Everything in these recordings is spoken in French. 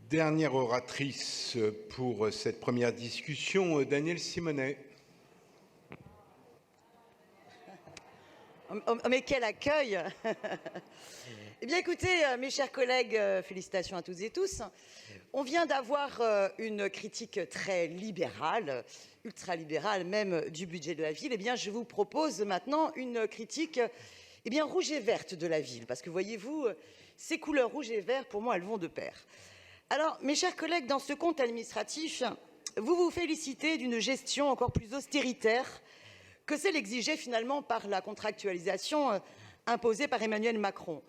Dernière oratrice pour cette première discussion, Danièle Simonet. Oh, mais quel accueil! Eh bien écoutez, mes chers collègues, félicitations à toutes et tous. On vient d'avoir une critique très libérale, ultra-libérale même, du budget de la ville. Eh bien je vous propose maintenant une critique rouge et verte de la ville. Parce que voyez-vous, ces couleurs rouge et vert, pour moi, elles vont de pair. Alors, mes chers collègues, dans ce compte administratif, vous vous félicitez d'une gestion encore plus austéritaire que celle exigée finalement par la contractualisation imposée par Emmanuel Macron.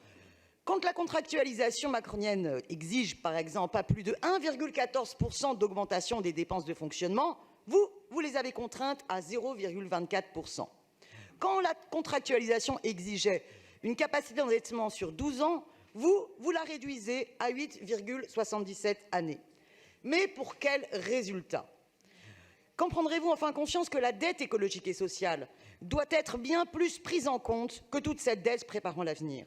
Quand la contractualisation macronienne exige, par exemple, pas plus de 1,14% d'augmentation des dépenses de fonctionnement, vous les avez contraintes à 0,24%. Quand la contractualisation exigeait une capacité d'endettement sur 12 ans, vous la réduisez à 8,77 années. Mais pour quel résultat? Quand prendrez-vous enfin conscience que la dette écologique et sociale doit être bien plus prise en compte que toute cette dette préparant l'avenir?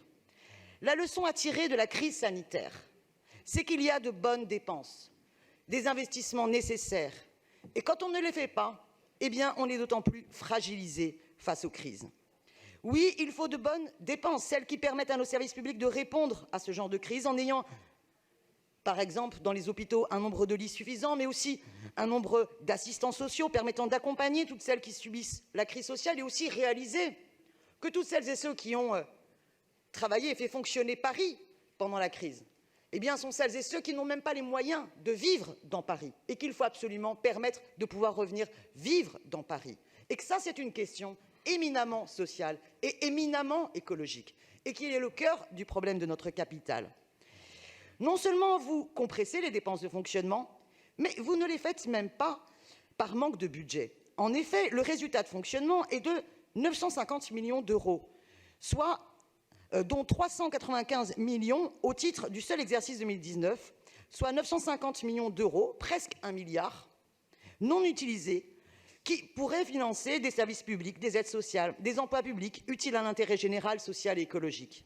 La leçon à tirer de la crise sanitaire, c'est qu'il y a de bonnes dépenses, des investissements nécessaires. Et quand on ne les fait pas, eh bien, on est d'autant plus fragilisé face aux crises. Oui, il faut de bonnes dépenses, celles qui permettent à nos services publics de répondre à ce genre de crise en ayant, par exemple, dans les hôpitaux, un nombre de lits suffisant, mais aussi un nombre d'assistants sociaux permettant d'accompagner toutes celles qui subissent la crise sociale et aussi réaliser que toutes celles et ceux qui ont travaillé et fait fonctionner Paris pendant la crise, eh bien, sont celles et ceux qui n'ont même pas les moyens de vivre dans Paris et qu'il faut absolument permettre de pouvoir revenir vivre dans Paris. Et que ça, c'est une question éminemment sociale et éminemment écologique et qui est le cœur du problème de notre capitale. Non seulement vous compressez les dépenses de fonctionnement, mais vous ne les faites même pas par manque de budget. En effet, le résultat de fonctionnement est de 950 millions d'euros, soit dont 395 millions au titre du seul exercice 2019, soit 950 millions d'euros, presque 1 milliard, non utilisés, qui pourraient financer des services publics, des aides sociales, des emplois publics utiles à l'intérêt général, social et écologique.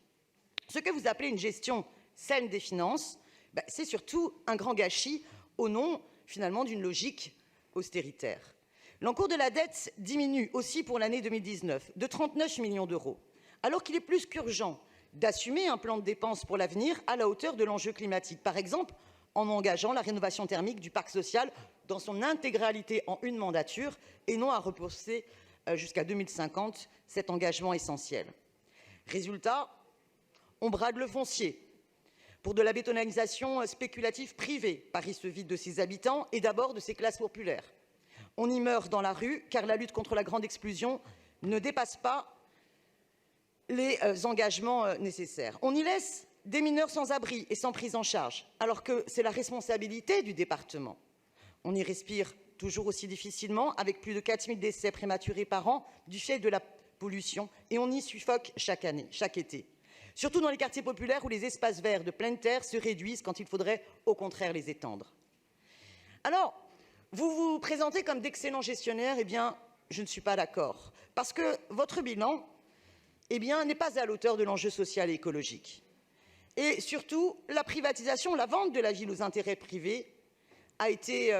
Ce que vous appelez une gestion saine des finances, c'est surtout un grand gâchis au nom, finalement, d'une logique austéritaire. L'encours de la dette diminue aussi pour l'année 2019 de 39 millions d'euros, alors qu'il est plus qu'urgent d'assumer un plan de dépenses pour l'avenir à la hauteur de l'enjeu climatique, par exemple en engageant la rénovation thermique du parc social dans son intégralité en une mandature et non à repousser jusqu'à 2050 cet engagement essentiel. Résultat, on brade le foncier. Pour de la bétonisation spéculative privée, Paris se vide de ses habitants et d'abord de ses classes populaires. On y meurt dans la rue car la lutte contre la grande exclusion ne dépasse pas les engagements nécessaires. On y laisse des mineurs sans abri et sans prise en charge, alors que c'est la responsabilité du département. On y respire toujours aussi difficilement, avec plus de 4000 décès prématurés par an du fait de la pollution, et on y suffoque chaque année, chaque été. Surtout dans les quartiers populaires où les espaces verts de pleine terre se réduisent quand il faudrait au contraire les étendre. Alors, vous vous présentez comme d'excellents gestionnaires, eh bien, je ne suis pas d'accord, parce que votre bilan, n'est pas à l'auteur de l'enjeu social et écologique. Et surtout, la privatisation, la vente de la ville aux intérêts privés a été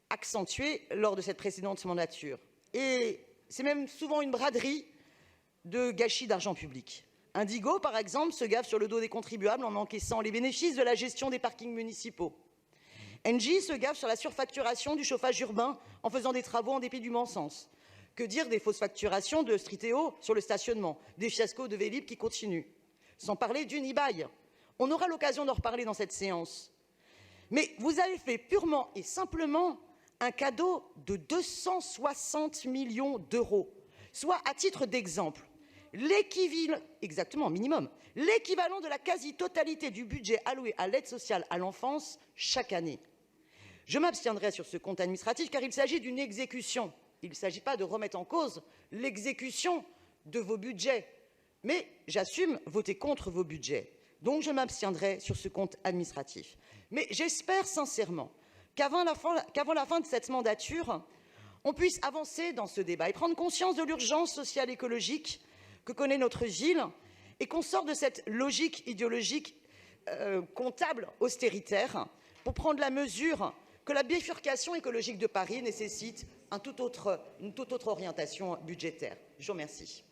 accentuée lors de cette précédente mandature. Et c'est même souvent une braderie de gâchis d'argent public. Indigo, par exemple, se gave sur le dos des contribuables en encaissant les bénéfices de la gestion des parkings municipaux. Engie se gave sur la surfacturation du chauffage urbain en faisant des travaux en dépit du bon sens. Que dire des fausses facturations de Striteo sur le stationnement, des fiascos de Vélib qui continuent, sans parler d'Unibail. On aura l'occasion d'en reparler dans cette séance. Mais vous avez fait purement et simplement un cadeau de 260 millions d'euros, soit, à titre d'exemple, l'équivalent, exactement, minimum, l'équivalent de la quasi-totalité du budget alloué à l'aide sociale à l'enfance chaque année. Je m'abstiendrai sur ce compte administratif car il s'agit d'une exécution. Il ne s'agit pas de remettre en cause l'exécution de vos budgets, mais j'assume voter contre vos budgets. Donc je m'abstiendrai sur ce compte administratif. Mais j'espère sincèrement qu'avant la fin de cette mandature, on puisse avancer dans ce débat et prendre conscience de l'urgence sociale et écologique que connaît notre ville et qu'on sorte de cette logique idéologique comptable austéritaire pour prendre la mesure que la bifurcation écologique de Paris nécessite une toute autre orientation budgétaire. Je vous remercie.